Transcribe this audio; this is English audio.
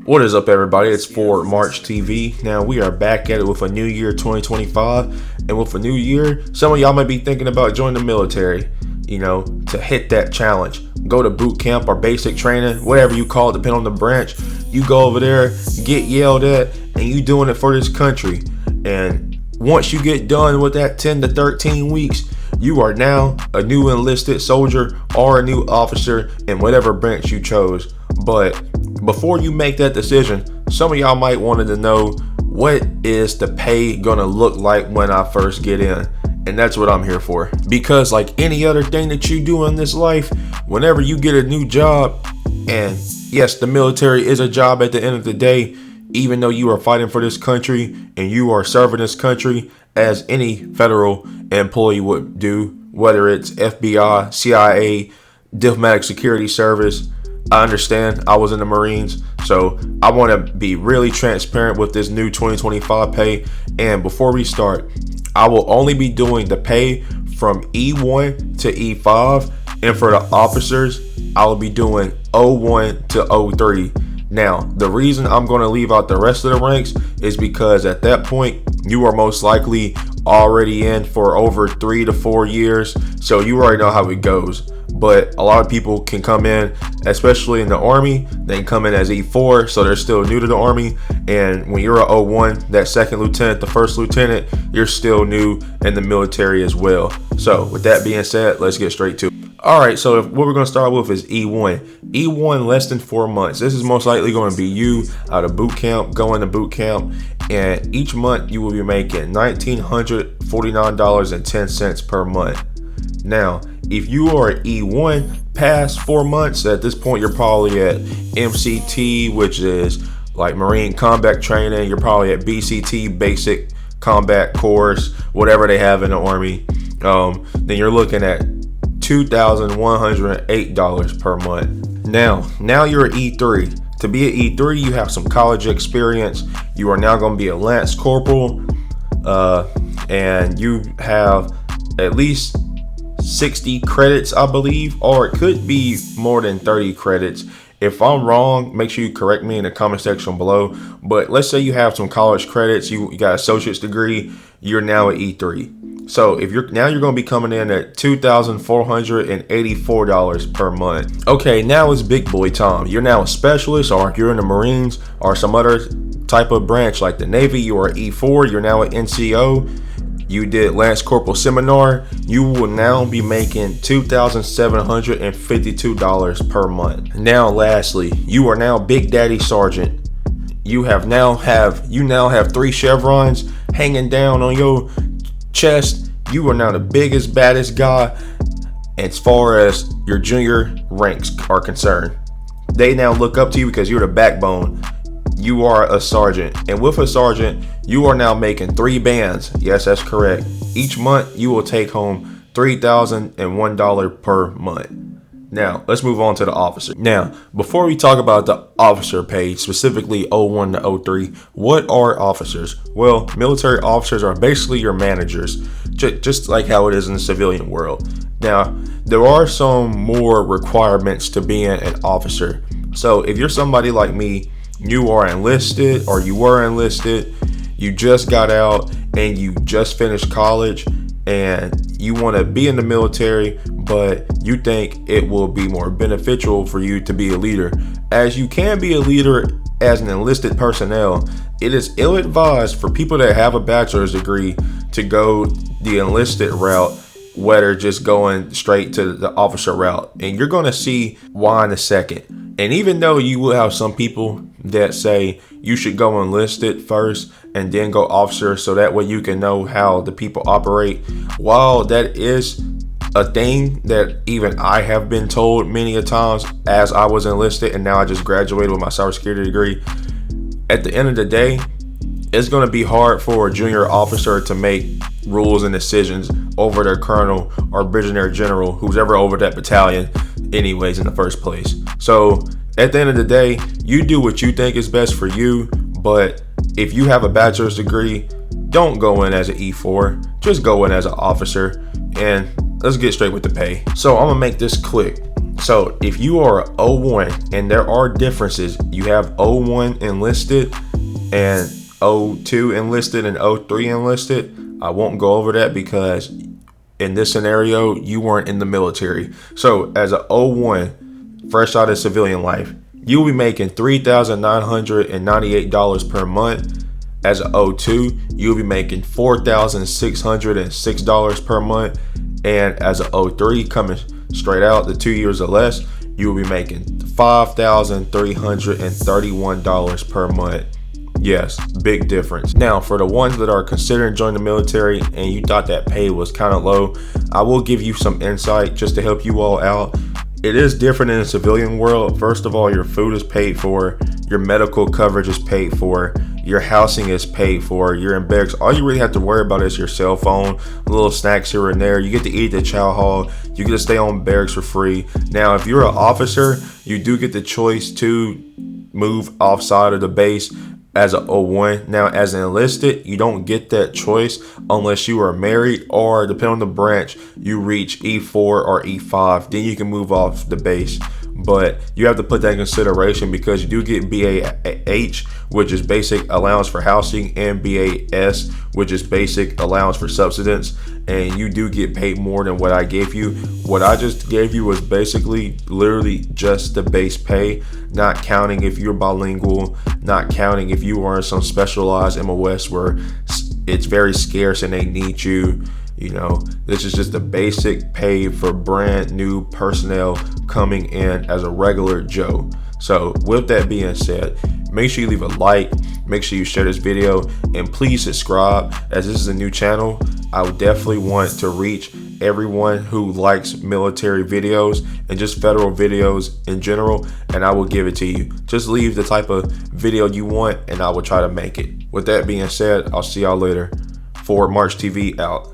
What is up, everybody? It's Forward March TV. Now we are back at it with a new year 2025, and with a new year, some of y'all might be thinking about joining the military, to hit that challenge. Go to boot camp or basic training, whatever you call it, depending on the branch. You go over there, get yelled at, and you doing it for this country. And once you get done with that 10 to 13 weeks, you are now a new enlisted soldier or a new officer in whatever branch you chose. But before you make that decision, some of y'all might wanted to know, what is the pay gonna look like when I first get in? And that's what I'm here for. Because like any other thing that you do in this life, whenever you get a new job, and yes, the military is a job at the end of the day, even though you are fighting for this country and you are serving this country as any federal employee would do, whether it's FBI, CIA, diplomatic security service. I understand. I was in the Marines, so I want to be really transparent with this new 2025 pay. And before we start, I will only be doing the pay from E1 to E5, and for the officers, I will be doing O1 to O3. Now, the reason I'm going to leave out the rest of the ranks is because at that point, you are most likely already in for over 3 to 4 years, so you already know how it goes. But a lot of people can come in, especially in the Army, they can come in as E4, so they're still new to the Army. And when you're a O1, that second lieutenant, the first lieutenant, you're still new in the military as well. So with that being said, let's get straight to it. All right, so what we're going to start with is E1. E1, less than 4 months. This is most likely going to be you out of boot camp, going to boot camp, and each month you will be making $1,949.10 per month. Now, if you are E1 past 4 months, at this point you're probably at MCT, which is like Marine Combat Training. You're probably at BCT, Basic Combat Course, whatever they have in the Army. Then you're looking at $2,108 per month. Now you're at E3. To be at E3, you have some college experience. You are now going to be a Lance Corporal, and you have at least 60 credits, I believe, or it could be more than 30 credits. If I'm wrong, make sure you correct me in the comment section below. But let's say you have some college credits, you got an associate's degree, you're now at E3. So if you're going to be coming in at $2,484 per month. Okay, now it's big boy time. You're now a specialist, or if you're in the Marines or some other type of branch like the Navy, you are E4, you're now at NCO. You did Lance Corporal Seminar, you will now be making $2,752 per month. Now lastly, you are now Big Daddy Sergeant. You now have 3 chevrons hanging down on your chest. You are now the biggest, baddest guy as far as your junior ranks are concerned. They now look up to you because you're the backbone. You are a sergeant, and with a sergeant, you are now making 3 bands. Yes, that's correct. Each month, you will take home $3,001 per month. Now, let's move on to the officer. Now, before we talk about the officer pay, specifically O1 to O3, what are officers? Well, military officers are basically your managers, just like how it is in the civilian world. Now, there are some more requirements to being an officer. So if you're somebody like me, you are enlisted, or you were enlisted, you just got out and you just finished college, and you want to be in the military, but you think it will be more beneficial for you to be a leader. As you can be a leader as an enlisted personnel, it is ill-advised for people that have a bachelor's degree to go the enlisted route, whether just going straight to the officer route. And you're going to see why in a second. And even though you will have some people that say you should go enlisted first and then go officer, so that way you can know how the people operate, while that is a thing that even I have been told many a times as I was enlisted and now I just graduated with my cybersecurity degree, at the end of the day, it's going to be hard for a junior officer to make rules and decisions over their colonel or brigadier general, who's ever over that battalion anyways in the first place. So at the end of the day, you do what you think is best for you. But if you have a bachelor's degree, don't go in as an E4, just go in as an officer. And let's get straight with the pay. So I'm gonna make this quick. So if you are O1, and there are differences, you have O1 enlisted and O2 enlisted and O3 enlisted. I won't go over that because in this scenario, you weren't in the military. So as an O1, fresh out of civilian life, you'll be making $3,998 per month. As an O2, you'll be making $4,606 per month. And as an O3, coming straight out, the 2 years or less, you'll be making $5,331 per month. Yes, big difference. Now, for the ones that are considering joining the military and you thought that pay was kind of low, I will give you some insight just to help you all out. It is different in the civilian world. First of all, your food is paid for, your medical coverage is paid for, your housing is paid for, you're in barracks. All you really have to worry about is your cell phone, little snacks here and there. You get to eat at the chow hall, you get to stay on barracks for free. Now, if you're an officer, you do get the choice to move offside of the base as an O1. Now, as an enlisted, you don't get that choice unless you are married or, depending on the branch, you reach E4 or E5. Then you can move off the base. But you have to put that in consideration because you do get BAH, which is basic allowance for housing, and BAS, which is basic allowance for subsistence. And you do get paid more than what I gave you. What I just gave you was basically literally just the base pay, not counting if you're bilingual, not counting if you are in some specialized MOS where it's very scarce and they need you. You know, this is just the basic pay for brand new personnel coming in as a regular Joe. So with that being said, make sure you leave a like, make sure you share this video, and please subscribe, as this is a new channel. I would definitely want to reach everyone who likes military videos and just federal videos in general, and I will give it to you. Just leave the type of video you want and I will try to make it. With that being said, I'll see y'all later. Forward March TV out.